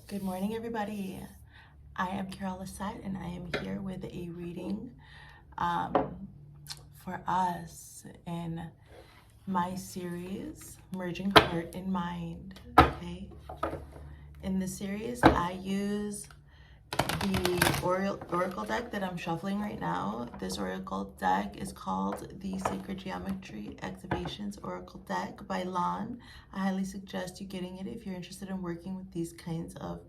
Good morning, everybody. I am Carol Lissette, and I am here with a reading for us in my series, Merging Heart and Mind, okay? In this series, I use the Oracle deck that I'm shuffling right now. This Oracle deck is called the Sacred Geometry Activations Oracle Deck by Lon. I highly suggest you getting it if you're interested in working with these kinds of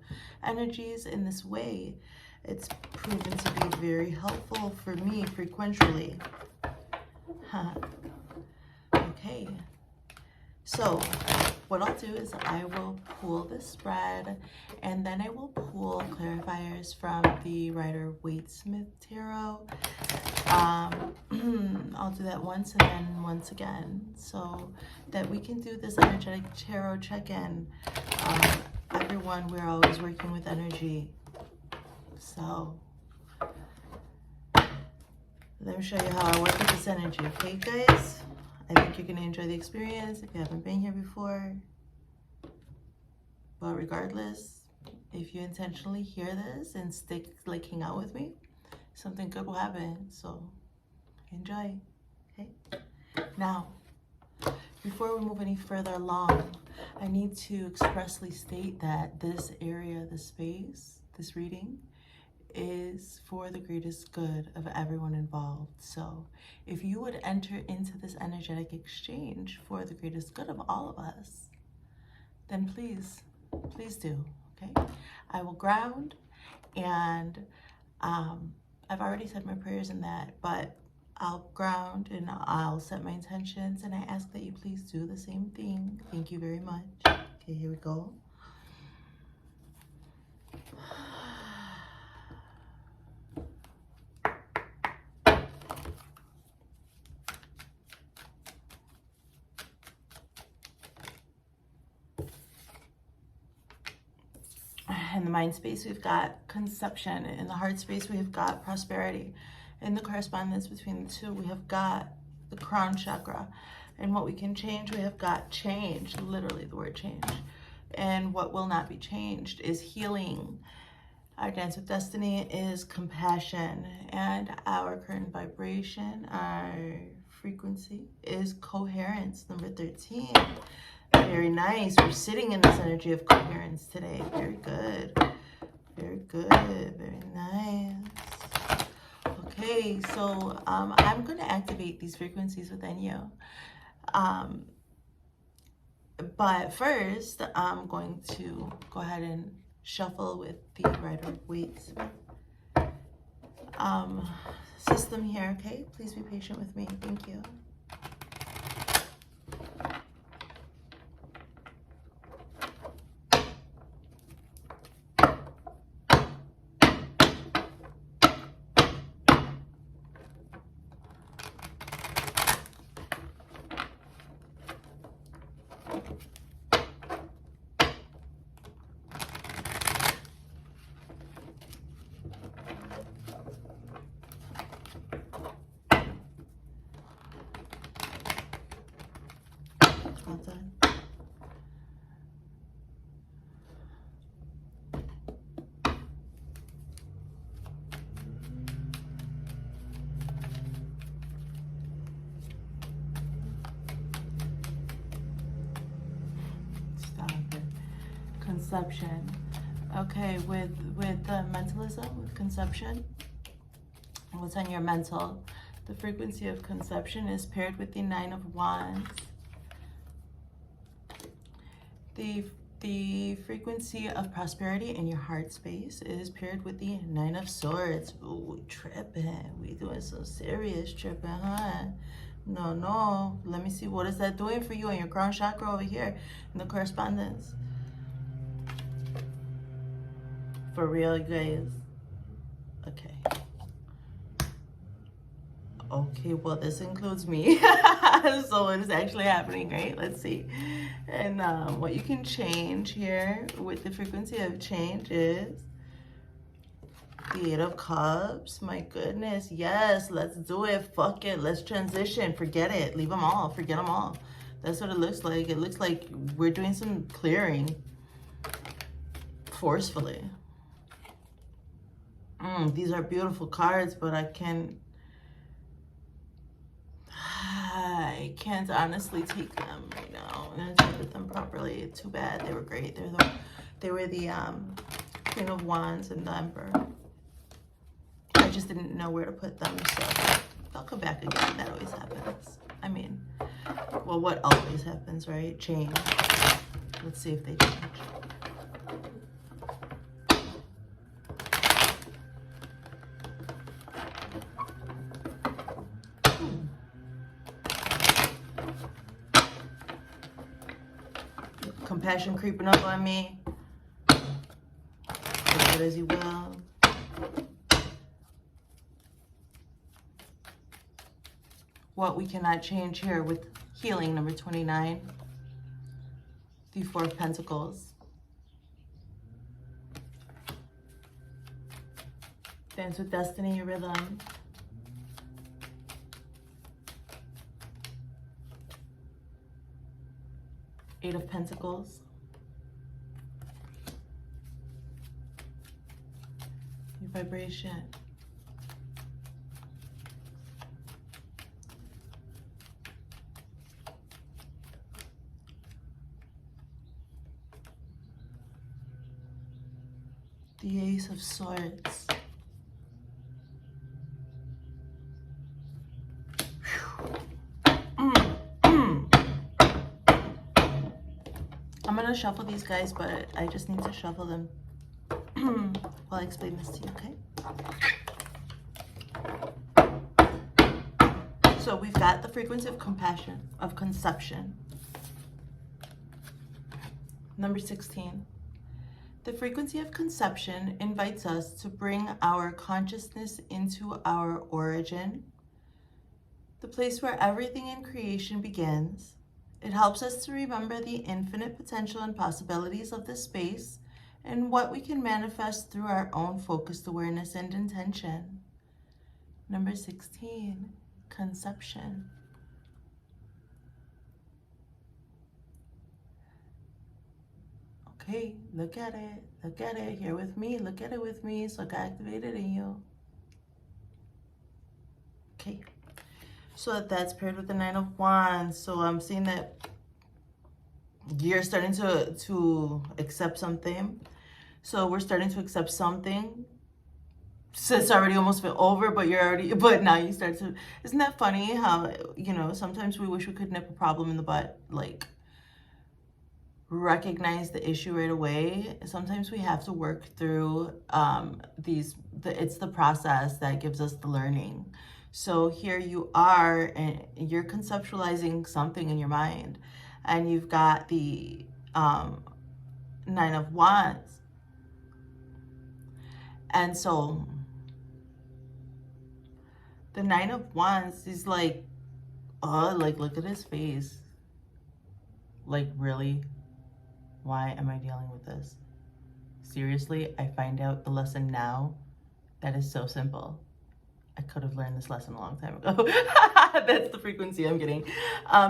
energies in this way. It's proven to be very helpful for me frequently. Okay, so what I'll do is I will pull this spread, and then I will pull clarifiers from the Rider-Waite-Smith Tarot. I'll do that once and then once again, so that we can do this energetic tarot check-in. Everyone, we're always working with energy. So let me show you how I work with this energy, okay, guys? I think you're going to enjoy the experience if you haven't been here before. But regardless, if you intentionally hear this and hang out with me, something good will happen. So enjoy, okay? Now, before we move any further along, I need to expressly state that this area, this space, this reading is for the greatest good of everyone involved. So if you would enter into this energetic exchange for the greatest good of all of us, then please do, okay? I will ground, and I've already said my prayers in that, but I'll ground and I'll set my intentions, and I ask that you please do the same thing. Thank you very much. Okay, here we go. In the mind space, we've got conception. In the heart space, we've got prosperity. In the correspondence between the two, we have got the crown chakra. And what we can change, we have got change, literally the word change. And what will not be changed is healing. Our dance with destiny is compassion. And our current vibration, our frequency is coherence, number 13. Very nice. We're sitting in this energy of coherence today. Very good. Very good. Very nice. Okay, so I'm going to activate these frequencies within you. But first, I'm going to go ahead and shuffle with the Rider-Waite system here, okay? Please be patient with me. Thank you. Well done. Stop it. Conception. Okay, with the mentalism, with conception, what's on your mental? The frequency of conception is paired with the 9 of Wands. The frequency of prosperity in your heart space is paired with the 9 of Swords. Ooh, we tripping. We doing so serious tripping, huh? No. Let me see. What is that doing for you in your crown chakra over here in the correspondence? For real, you guys? Okay. Okay, well, this includes me. So what is actually happening, right? Let's see. And what you can change here with the frequency of change is the 8 of Cups. My goodness. Yes, let's do it. Fuck it. Let's transition. Forget it. Leave them all. Forget them all. That's what it looks like. It looks like we're doing some clearing. forcefully. These are beautiful cards, but I can't honestly take them right now and interpret them properly. Too bad. They were great. They were the Queen of Wands and the Emperor. I just didn't know where to put them, so they'll come back again. That always happens. I mean, well, what always happens, right? Change. Let's see if they change. Compassion creeping up on me. Take it as you will. What we cannot change here with healing, number 29. The Four of Pentacles. Dance with Destiny rhythm. Eight of Pentacles. Your vibration. The Ace of Swords. I'm gonna shuffle these guys, but I just need to shuffle them while I explain this to you, okay? So we've got the frequency of compassion, of conception. Number 16. The frequency of conception invites us to bring our consciousness into our origin, the place where everything in creation begins. It helps us to remember the infinite potential and possibilities of this space and what we can manifest through our own focused awareness and intention. Number 16, conception. Okay, look at it here with me, look at it with me, so I activate it in you. Okay. So that's paired with the Nine of Wands. So I'm seeing that you're starting to accept something. So we're starting to accept something. So it's already almost been over, but but now you start to, isn't that funny how, you know, sometimes we wish we could nip a problem in the butt, like recognize the issue right away. Sometimes we have to work through it's the process that gives us the learning. So here you are, and you're conceptualizing something in your mind, and you've got the Nine of Wands. And so the Nine of Wands is like, oh, like, look at his face. Like, really? Why am I dealing with this? Seriously, I find out the lesson now. That is so simple. I could have learned this lesson a long time ago. That's the frequency I'm getting.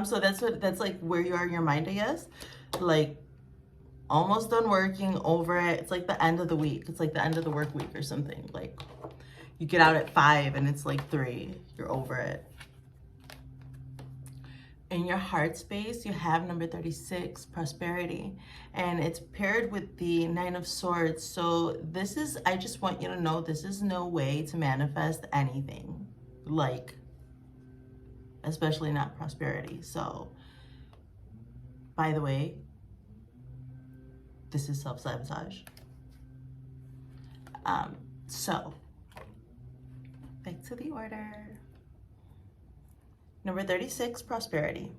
So that's like where you are in your mind, I guess. Like, almost done working over it. It's like the end of the week. It's like the end of the work week or something. Like, you get out at 5 and it's like 3. You're over it. In your heart space, you have number 36, prosperity, and it's paired with the Nine of Swords. So this is, I just want you to know, this is no way to manifest anything, like, especially not prosperity. So, by the way, this is self-sabotage. So, back to the order. Number 36, prosperity.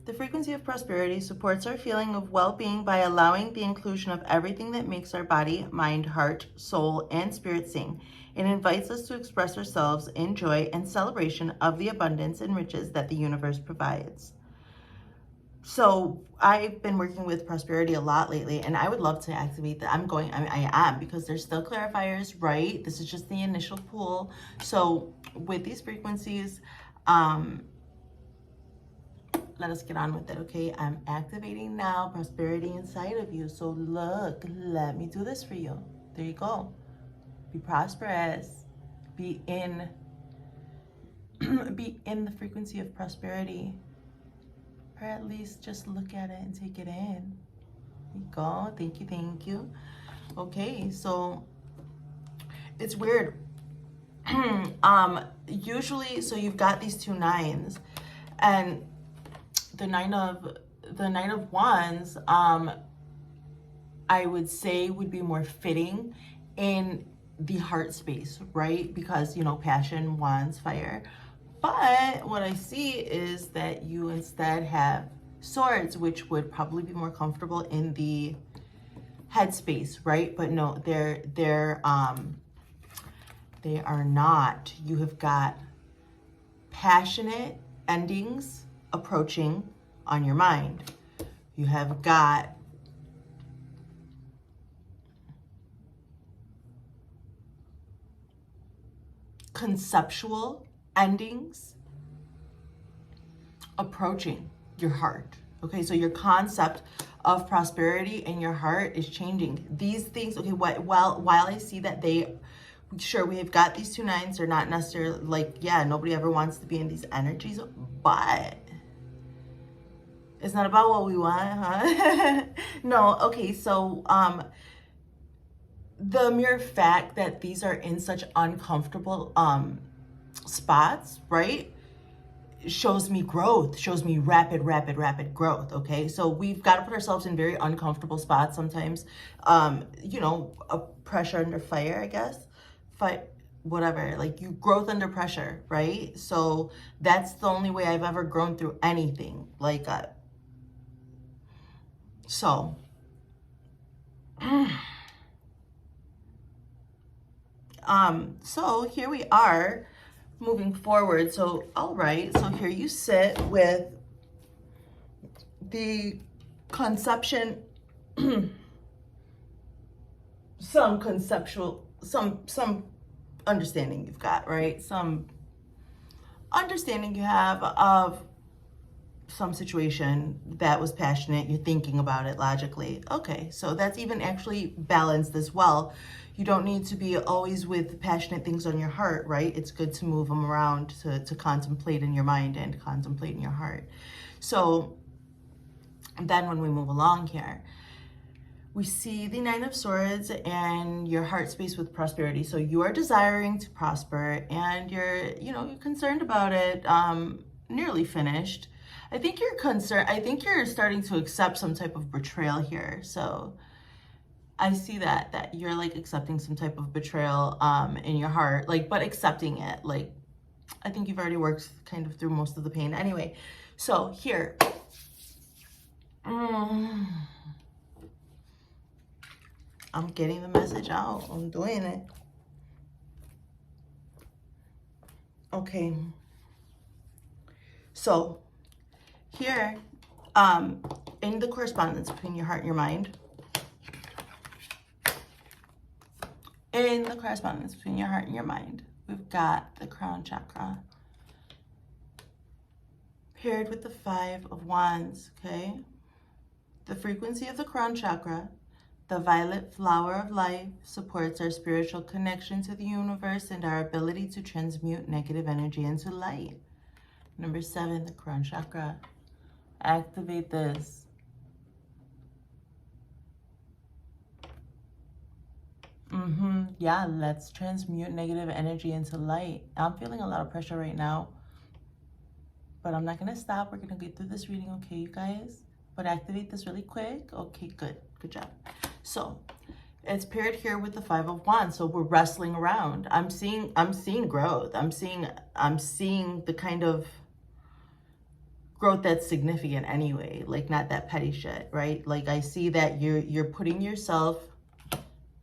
The frequency of prosperity supports our feeling of well-being by allowing the inclusion of everything that makes our body, mind, heart, soul, and spirit sing. It invites us to express ourselves in joy and celebration of the abundance and riches that the universe provides. So I've been working with prosperity a lot lately, and I would love to activate that. I am, because there's still clarifiers, right? This is just the initial pool. So with these frequencies, let us get on with it, okay? I'm activating now prosperity inside of you. So look, let me do this for you. There you go. Be prosperous. Be in be in the frequency of prosperity. Or at least just look at it and take it in. There you go. Thank you, thank you. Okay, so it's weird. Usually, so you've got these two nines, and the nine of wands, I would say would be more fitting in the heart space, right? Because, you know, passion, wands, fire. But what I see is that you instead have swords, which would probably be more comfortable in the headspace, right? But no, they are not. You have got passionate endings approaching on your mind. You have got conceptual endings approaching your heart. Okay, so your concept of prosperity in your heart is changing. These things, okay, while I see that sure, we have got these two nines, they're not necessarily like, yeah, nobody ever wants to be in these energies, but it's not about what we want, huh? No, okay, so the mere fact that these are in such uncomfortable spots, right, shows me growth, shows me rapid growth, okay? So we've got to put ourselves in very uncomfortable spots sometimes, you know, a pressure under fire, I guess, whatever, like you growth under pressure, right? So that's the only way I've ever grown through anything like that. So so here we are moving forward. So all right, so here you sit with the conception, some understanding you've got, right? Some understanding you have of some situation that was passionate. You're thinking about it logically. Okay, so that's even actually balanced as well. You don't need to be always with passionate things on your heart, right? It's good to move them around to contemplate in your mind and contemplate in your heart. So then when we move along here, we see the Nine of Swords and your heart space with prosperity. So you are desiring to prosper and you're concerned about it, nearly finished. I think you're concerned. I think you're starting to accept some type of betrayal here. So I see that you're like accepting some type of betrayal in your heart, like, but accepting it. Like, I think you've already worked kind of through most of the pain. Anyway, so here. I'm getting the message out. I'm doing it. Okay. So here, in the correspondence between your heart and your mind, we've got the crown chakra paired with the Five of Wands, okay? The frequency of the crown chakra, the violet flower of life, supports our spiritual connection to the universe and our ability to transmute negative energy into light. Number 7, the crown chakra. Activate this. Yeah, let's transmute negative energy into light. I'm feeling a lot of pressure right now, but I'm not going to stop. We're going to get through this reading, okay, you guys? But activate this really quick. Okay, good job. So it's paired here with the Five of Wands. So we're wrestling around. I'm seeing growth. I'm seeing the kind of growth that's significant anyway, like not that petty shit, right? Like I see that you're putting yourself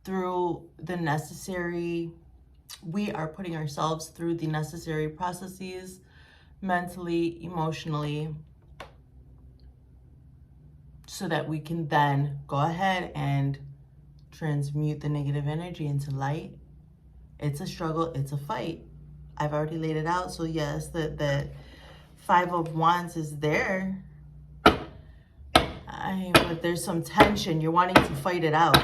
through the necessary, we are putting ourselves through the necessary processes mentally, emotionally, so that we can then go ahead and transmute the negative energy into light. It's a struggle, it's a fight. I've already laid it out. So yes, the Five of Wands is there, But there's some tension. You're wanting to fight it out.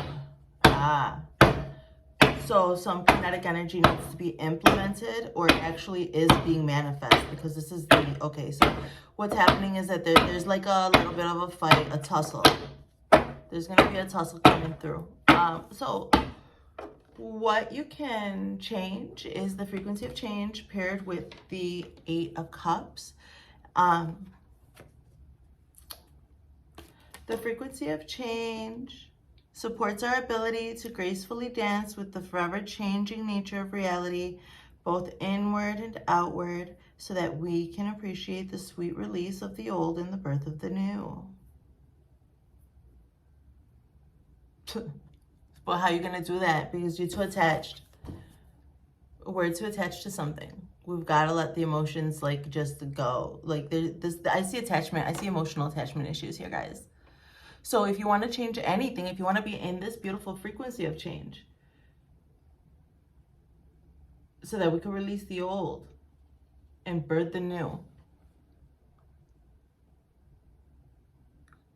So some kinetic energy needs to be implemented, or it actually is being manifest, because this is the, okay, so what's happening is that there's like a little bit of a fight, a tussle. There's going to be a tussle coming through. So what you can change is the frequency of change paired with the 8 of Cups. The frequency of change supports our ability to gracefully dance with the forever changing nature of reality, both inward and outward, so that we can appreciate the sweet release of the old and the birth of the new. But how are you going to do that? Because you're too attached. We're too attached to something. We've got to let the emotions like just go. Like I see attachment. I see emotional attachment issues here, guys. So if you want to change anything, if you want to be in this beautiful frequency of change, so that we can release the old and birth the new.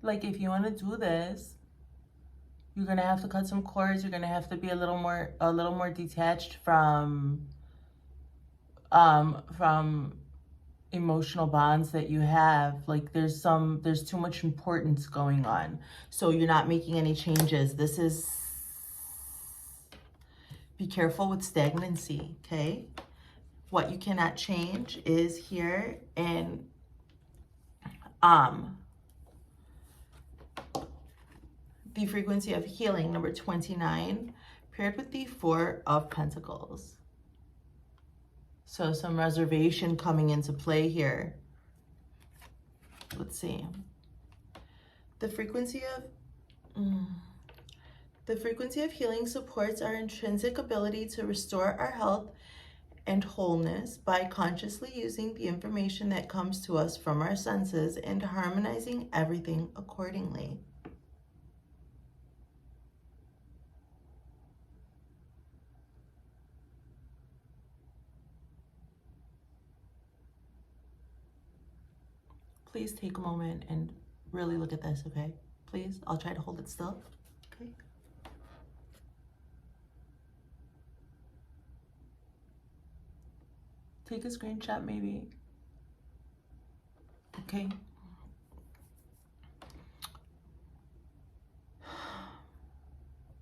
Like if you want to do this, you're going to have to cut some cords. You're going to have to be a little more detached from emotional bonds that you have. Like there's too much importance going on. So you're not making any changes. Be careful with stagnancy, okay? What you cannot change is here, and the frequency of healing, number 29, paired with the 4 of Pentacles. So some reservation coming into play here. Let's see. The frequency of healing supports our intrinsic ability to restore our health and wholeness by consciously using the information that comes to us from our senses and harmonizing everything accordingly. Please take a moment and really look at this, okay? Please, I'll try to hold it still, okay? Take a screenshot maybe, okay?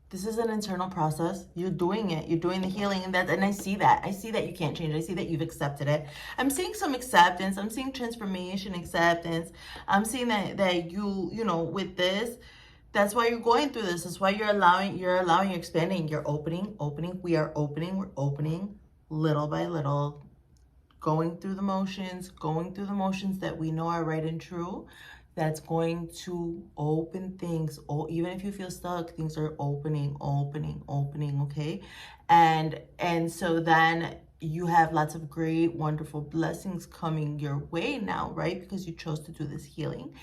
This is an internal process. You're doing it. You're doing the healing, and I see that. I see that you can't change. I see that you've accepted it. I'm seeing some acceptance. I'm seeing transformation, acceptance. I'm seeing that you know, with this, that's why you're going through this. That's why you're expanding, you're opening. We are opening. We're opening little by little, going through the motions that we know are right and true. That's going to open things. Even if you feel stuck, things are opening, okay? And so then you have lots of great, wonderful blessings coming your way now, right? Because you chose to do this healing.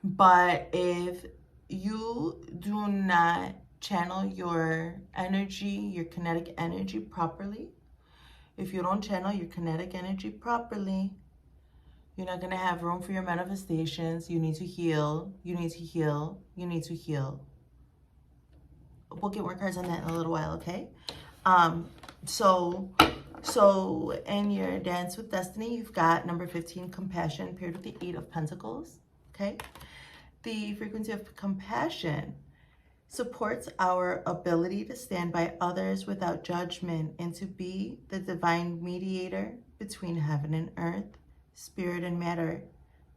But if you do not channel your energy, your kinetic energy properly, if you don't channel your kinetic energy properly, you're not going to have room for your manifestations. You need to heal. You need to heal. You need to heal. We'll get more cards on that in a little while, okay? So in your Dance with Destiny, you've got number 15, compassion, paired with the 8 of Pentacles, okay? The frequency of compassion supports our ability to stand by others without judgment and to be the divine mediator between heaven and earth, spirit and matter,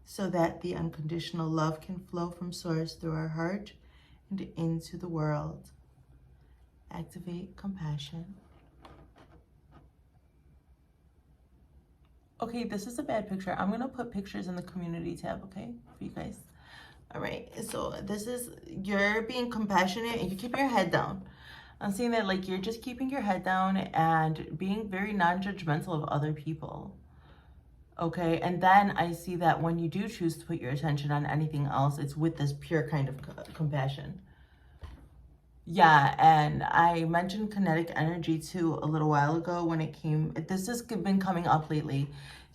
so that the unconditional love can flow from source through our heart and into the world. Activate compassion. Okay, this is a bad picture. I'm going to put pictures in the community tab, okay, for you guys. All right, so this is, you're being compassionate and you keep your head down. I'm seeing that like you're just keeping your head down and being very non-judgmental of other people. Okay, and then I see that when you do choose to put your attention on anything else, it's with this pure kind of compassion. Yeah, and I mentioned kinetic energy too a little while ago when it came, this has been coming up lately.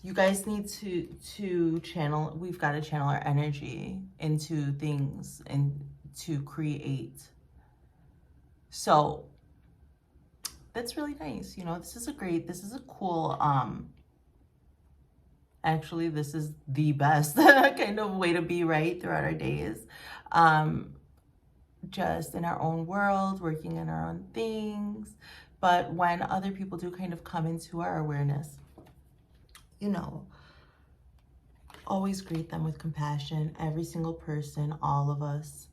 you guys need to channel, we've got to channel our energy into things and to create. So that's really nice. You know, this is a cool, actually, this is the best kind of way to be, right, throughout our days. Just in our own world, working in our own things. But when other people do kind of come into our awareness, you know, always greet them with compassion. Every single person, all of us.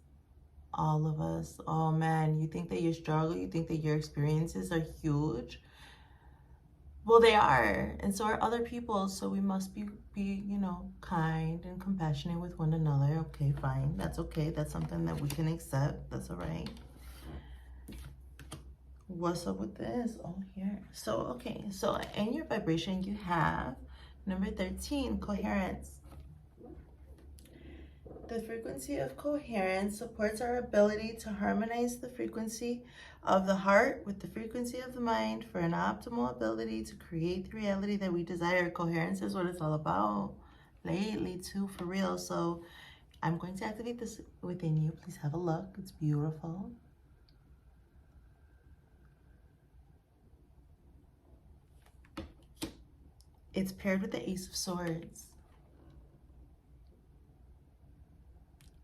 Oh man, you think that your struggle, you think that your experiences are huge? Well, they are, and so are other people. So we must be, you know, kind and compassionate with one another. Okay, fine. That's okay. That's something that we can accept. That's all right. What's up with this? Oh, here. So, okay. So in your vibration, you have number 13, coherence. The frequency of coherence supports our ability to harmonize the frequency of the heart with the frequency of the mind for an optimal ability to create the reality that we desire. Coherence is what it's all about lately too, for real. So I'm going to activate this within you. Please have a look. It's beautiful. It's paired with the Ace of Swords.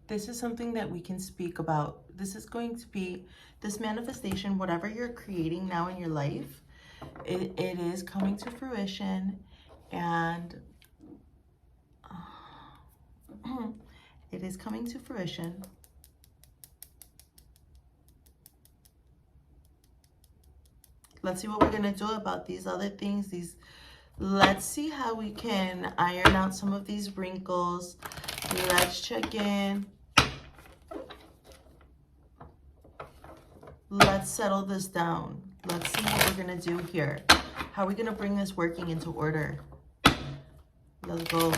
This is something that we can speak about. This is going to be, this manifestation, whatever you're creating now in your life, it is coming to fruition, and it is coming to fruition. Let's see what we're going to do about these other things. Let's see how we can iron out some of these wrinkles. Let's check in. Let's settle this down. Let's see what we're going to do here. How are we going to bring this working into order? Let's go.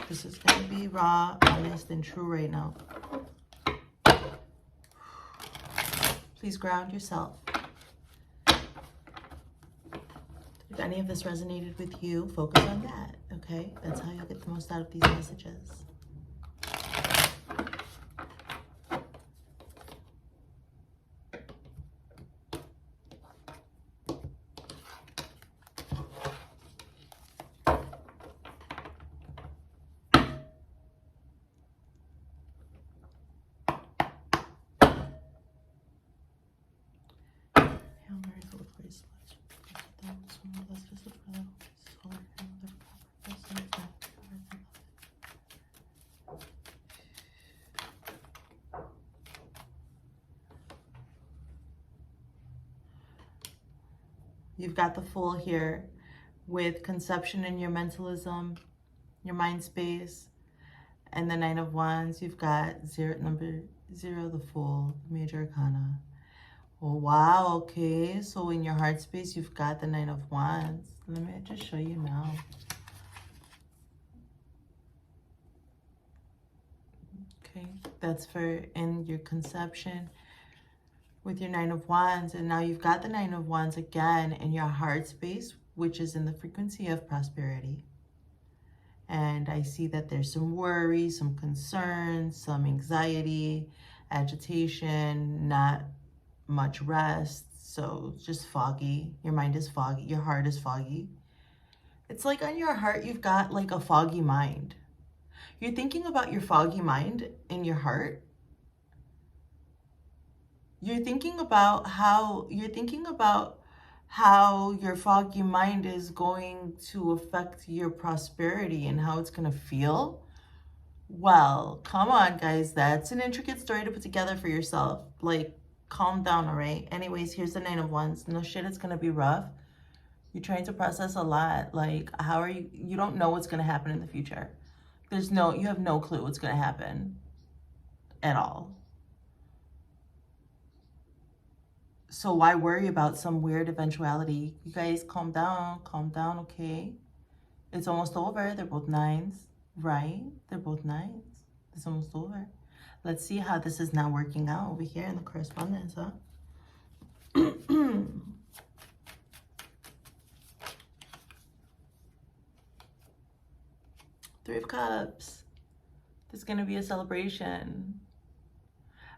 This is going to be raw, honest, and true right now. Please ground yourself. If any of this resonated with you, focus on that, okay? That's how you'll get the most out of these messages. You've got the Fool here with conception in your mentalism, your mind space, and the Nine of Wands. You've got number 0, the Fool, Major Arcana. Oh, wow, okay. So in your heart space, you've got the Nine of Wands. Let me just show you now. Okay, that's for in your conception with your Nine of Wands. And now you've got the Nine of Wands again in your heart space, which is in the frequency of prosperity. And I see that there's some worry, some concerns, some anxiety, agitation, not much rest. So just foggy. Your mind is foggy. Your heart is foggy. It's like on your heart, you've got like a foggy mind. You're thinking about your foggy mind in your heart. You're thinking about how your foggy mind is going to affect your prosperity and how it's going to feel. Well, come on, guys. That's an intricate story to put together for yourself. Like, calm down, all right? Anyways, here's the Nine of Wands. No shit, it's going to be rough. You're trying to process a lot. Like, how are you don't know what's going to happen in the future. You have no clue what's going to happen at all. So why worry about some weird eventuality? You guys calm down, okay? It's almost over. They're both 9s, right? They're both 9s. It's almost over. Let's see how this is now working out over here in the correspondence, huh? Three of Cups. There's going to be a celebration.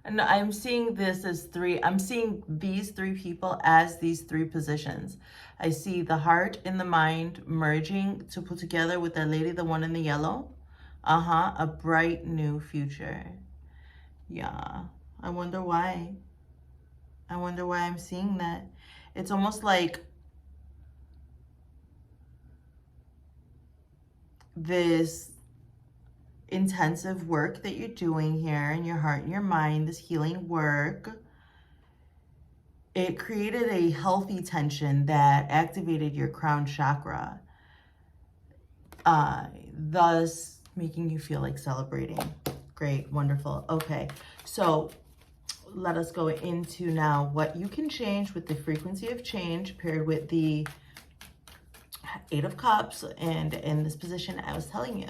And I'm seeing this as three. I'm seeing these three people as these three positions. I see the heart and the mind merging to put together with that lady, the one in the yellow. A bright new future. Yeah. I wonder why. I wonder why I'm seeing that. It's almost like this intensive work that you're doing here in your heart and your mind, this healing work, it created a healthy tension that activated your crown chakra, thus making you feel like celebrating. Great, wonderful. Okay, so let us go into now what you can change with the frequency of change paired with the Eight of Cups. And in this position, I was telling you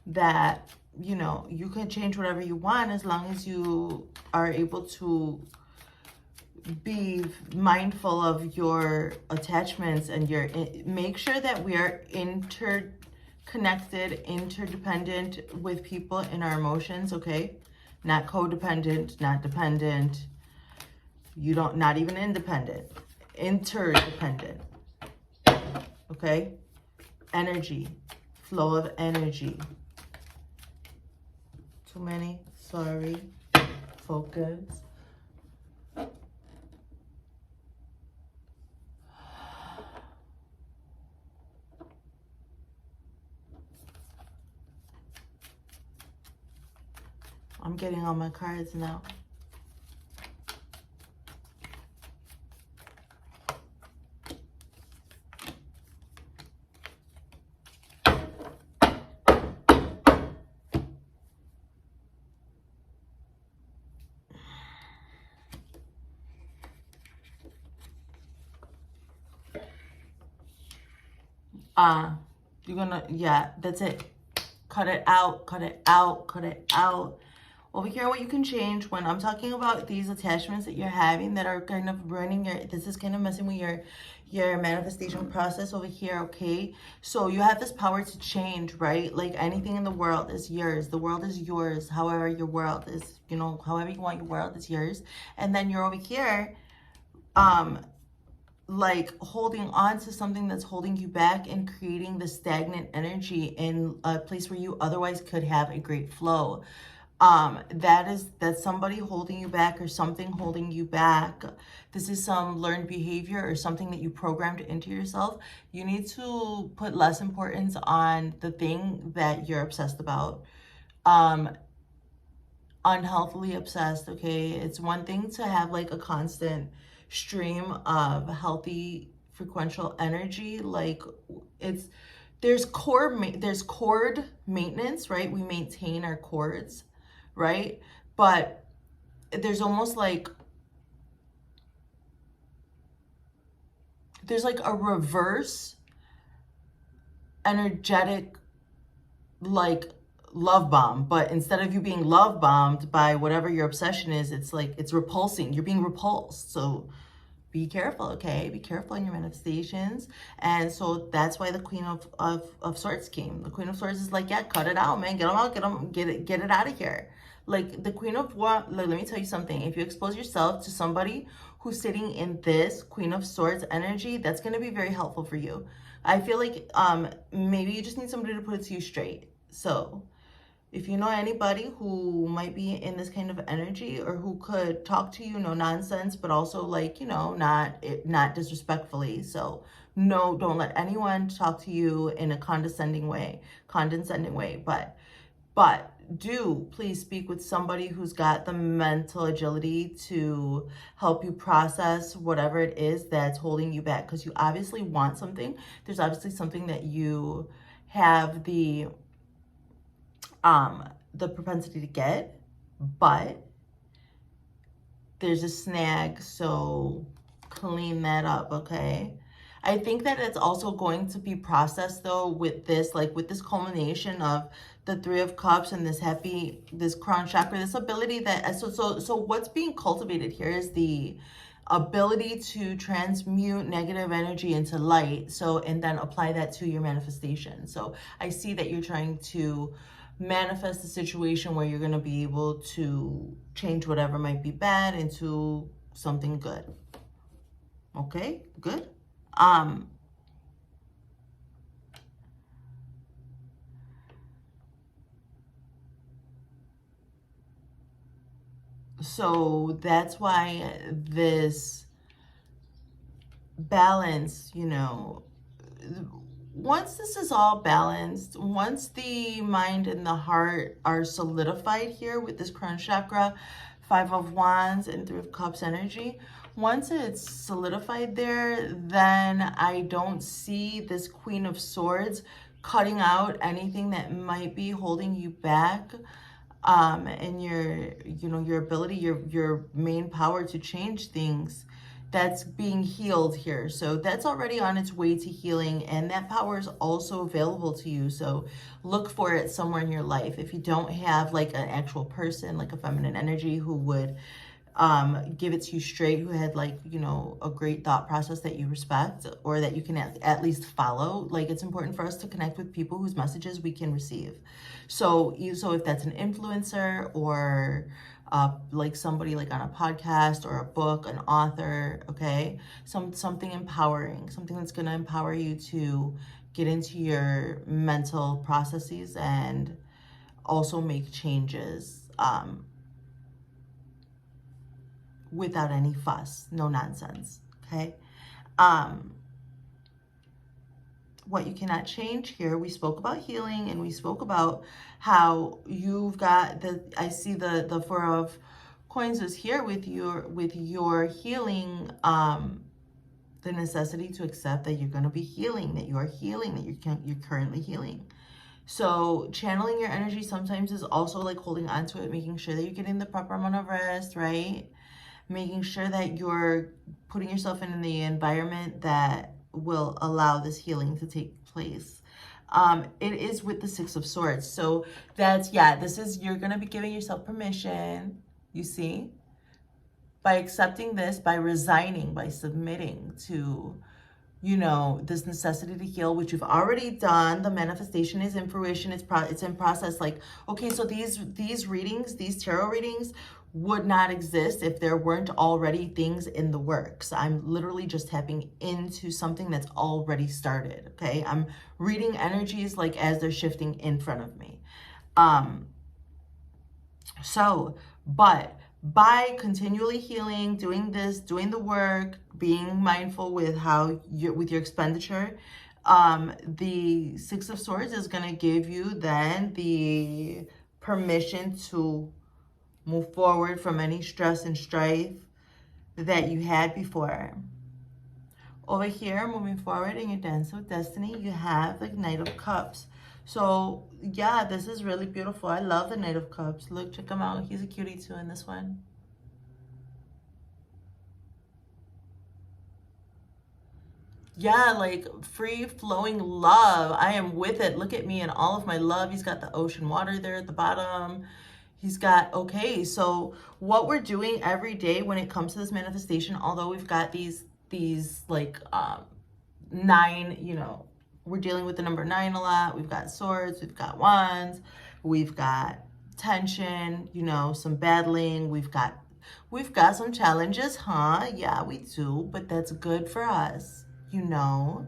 that, you know, you can change whatever you want as long as you are able to be mindful of your attachments and your, make sure that we are interconnected, interdependent with people in our emotions, okay? Not codependent, not dependent. Not even independent, interdependent, okay? Energy, flow of energy. Too many, sorry, focus. I'm getting all my cards now. You're gonna, yeah, that's it. Cut it out, cut it out, cut it out. Over here, what you can change when I'm talking about these attachments that you're having that are kind of ruining this is kind of messing with your manifestation process over here, okay? So you have this power to change, right? Like anything in the world is yours. The world is yours. However your world is, you know, however you want your world is yours. And then you're over here, like holding on to something that's holding you back and creating the stagnant energy in a place where you otherwise could have a great flow. That's somebody holding you back or something holding you back. This is some learned behavior or something that you programmed into yourself. You need to put less importance on the thing that you're obsessed about. Unhealthily obsessed, okay? It's one thing to have like a constant stream of healthy frequential energy. Like there's cord maintenance, right? We maintain our cords, right? But there's almost like, there's like a reverse energetic, like love bomb, but instead of you being love bombed by whatever your obsession is, it's like, it's repulsing. You're being repulsed. So be careful, okay? Be careful in your manifestations. And so that's why the Queen of Swords came. The Queen of Swords is like, yeah, cut it out, man. Get them out, get it out of here. Like the Queen of Wands, like, let me tell you something. If you expose yourself to somebody who's sitting in this Queen of Swords energy, that's going to be very helpful for you. I feel like maybe you just need somebody to put it to you straight. So if you know anybody who might be in this kind of energy or who could talk to you, no nonsense, but also like, you know, not disrespectfully. So no, don't let anyone talk to you in a condescending way, but do please speak with somebody who's got the mental agility to help you process whatever it is that's holding you back, because you obviously want something. There's obviously something that you have the propensity to get, but there's a snag, so clean that up, okay? I think that it's also going to be processed though with this, like with this culmination of the Three of Cups and this crown chakra, this ability that, so what's being cultivated here is the ability to transmute negative energy into light. So, and then apply that to your manifestation. So I see that you're trying to manifest a situation where you're going to be able to change whatever might be bad into something good. Okay, good. So that's why this balance, you know, once this is all balanced, once the mind and the heart are solidified here with this crown chakra, 5 of Wands and 3 of Cups energy, once it's solidified there, then I don't see this Queen of Swords cutting out anything that might be holding you back, and your, you know, your ability, your main power to change things. That's being healed here. So that's already on its way to healing, and that power is also available to you. So look for it somewhere in your life. If you don't have like an actual person, like a feminine energy who would give it to you straight, who had like, you know, a great thought process that you respect or that you can at least follow. Like, it's important for us to connect with people whose messages we can receive. So if that's an influencer or like somebody like on a podcast or a book, an author, okay, something empowering, something that's going to empower you to get into your mental processes and also make changes without any fuss, no nonsense, okay? What you cannot change here, we spoke about healing, and we spoke about how you've got I see the 4 of Coins is here with your healing, the necessity to accept that you're going to be healing, that you are healing, that you're currently healing. So channeling your energy sometimes is also like holding on to it, making sure that you're getting the proper amount of rest, right? Making sure that you're putting yourself in the environment that will allow this healing to take place. It is with the 6 of Swords. So that's, yeah, you're going to be giving yourself permission, you see, by accepting this, by resigning, by submitting to, you know, this necessity to heal, which you've already done. The manifestation is in fruition. It's in process. Like, okay, so these readings, these tarot readings would not exist if there weren't already things in the works. I'm literally just tapping into something that's already started, okay? I'm reading energies like as they're shifting in front of me. But by continually healing, doing this, doing the work, being mindful with with your expenditure, the 6 of Swords is going to give you then the permission to move forward from any stress and strife that you had before. Over here, moving forward in your Dance of Destiny, you have the Knight of Cups. So yeah, this is really beautiful. I love the Knight of Cups. Look, check him out. He's a cutie too in this one. Yeah, like free flowing love. I am with it. Look at me and all of my love. He's got the ocean water there at the bottom. He's got, okay, so what we're doing every day when it comes to this manifestation, although we've got these like 9, you know, we're dealing with the number 9 a lot. We've got swords, we've got wands, we've got tension, you know, some battling, we've got some challenges, huh? Yeah, we do, but that's good for us, you know.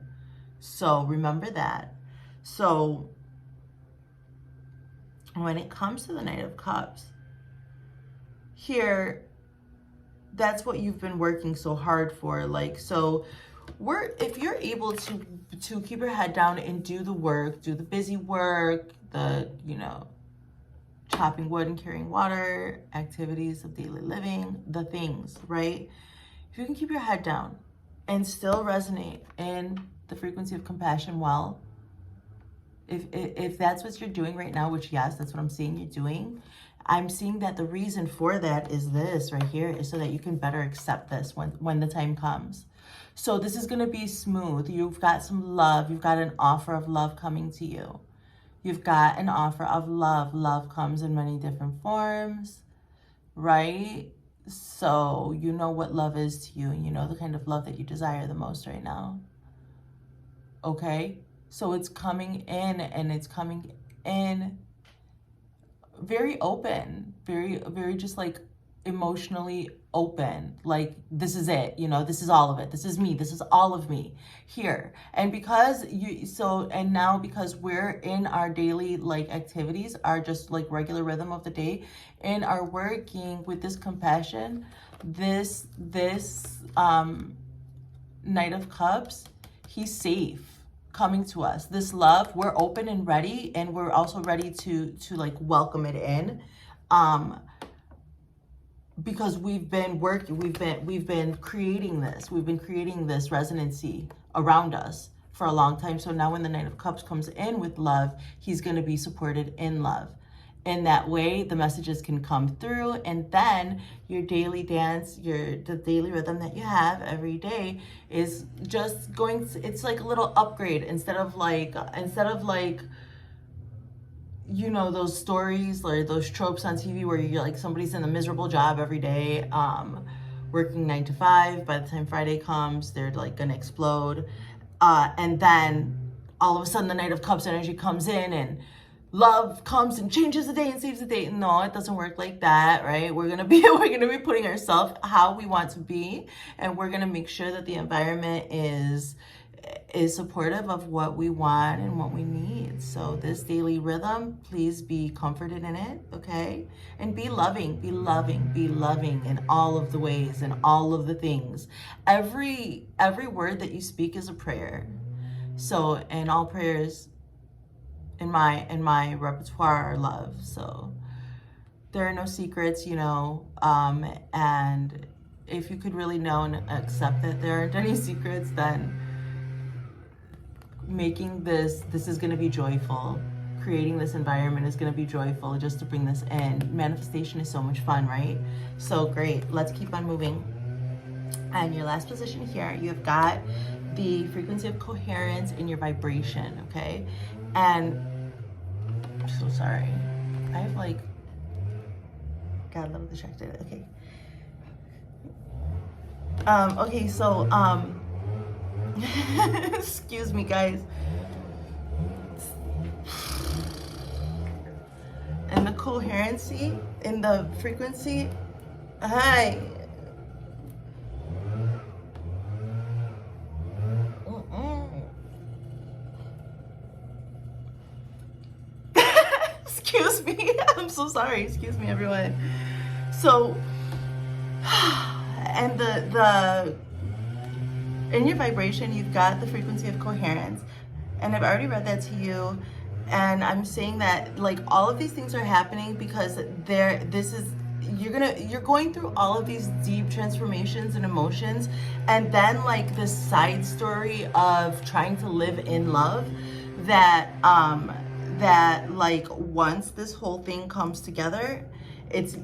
So remember that. So when it comes to the Knight of Cups, here, that's what you've been working so hard for. Like, so if you're able to keep your head down and do the work, do the busy work, the, you know, chopping wood and carrying water, activities of daily living, the things, right? If you can keep your head down and still resonate in the frequency of compassion, well, if that's what you're doing right now, which yes, that's what I'm seeing you're doing, I'm seeing that the reason for that is this right here, is so that you can better accept this when the time comes. So this is going to be smooth. You've got some love. You've got an offer of love coming to you. You've got an offer of love. Love comes in many different forms, right? So you know what love is to you, and you know the kind of love that you desire the most right now. Okay? So it's coming in, and it's coming in very open, very just like emotionally open. Like, this is it, you know, this is all of it. This is me. This is all of me here. And because and now because we're in our daily like activities, our just like regular rhythm of the day, and are working with this compassion, this Knight of Cups, he's safe coming to us. This love, we're open and ready, and we're also ready to like welcome it in, because we've been creating this resonancy around us for a long time. So now when the Knight of Cups comes in with love, he's going to be supported in love. In that way, the messages can come through, and then your daily dance, the daily rhythm that you have every day is just going. It's like a little upgrade instead of like you know, those stories or those tropes on TV where you're like somebody's in a miserable job every day, working 9 to 5. By the time Friday comes, they're like gonna explode, and then all of a sudden the Knight of Cups energy comes in, and love comes and changes the day and saves the day. No, it doesn't work like that, right? We're gonna be putting ourselves how we want to be, and we're gonna make sure that the environment is supportive of what we want and what we need. So this daily rhythm, please be comforted in it, okay? And be loving in all of the ways and all of the things. Every word that you speak is a prayer. So, and all prayers in my repertoire are love. So there are no secrets, you know, and if you could really know and accept that there aren't any secrets, then making this is going to be joyful. Creating this environment is going to be joyful just to bring this in. Manifestation is so much fun, right? So great. Let's keep on moving. And your last position here, you've got the frequency of coherence in your vibration, okay? And I'm so sorry. I've like got a little distracted. Okay. Okay, so excuse me, guys. And the coherency in the frequency, hi. Excuse me. I'm so sorry. Excuse me, everyone. So, and the in your vibration, you've got the frequency of coherence, and I've already read that to you, and I'm saying that like all of these things are happening because you're going through all of these deep transformations and emotions, and then like this side story of trying to live in love that like once this whole thing comes together,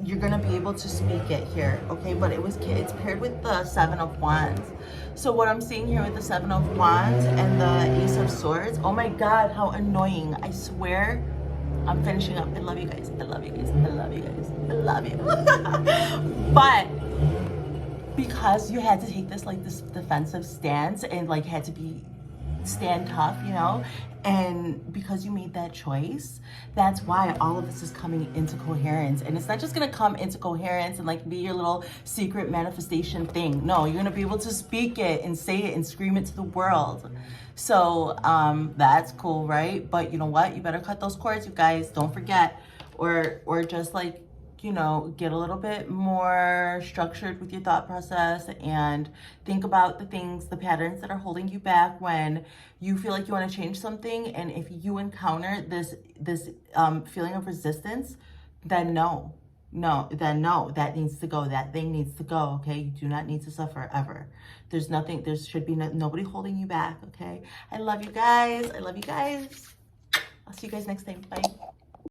you're gonna be able to speak it here, okay? But it's paired with the 7 of Wands. So what I'm seeing here with the 7 of Wands and the Ace of Swords, oh my God, how annoying! I swear, I'm finishing up. I love you guys. I love you guys. I love you guys. I love you. But because you had to take this defensive stance and like had to stand tough, you know, and because you made that choice, that's why all of this is coming into coherence. And it's not just gonna come into coherence and like be your little secret manifestation thing. No, you're gonna be able to speak it and say it and scream it to the world. So that's cool, right? But you know what? You better cut those cords, you guys. Don't forget, or just like, you know, get a little bit more structured with your thought process and think about the patterns that are holding you back when you feel like you want to change something. And if you encounter this feeling of resistance, then no, that needs to go. That thing needs to go, okay? You do not need to suffer ever. There should be nobody holding you back, okay? I love you guys. I'll see you guys next time. Bye.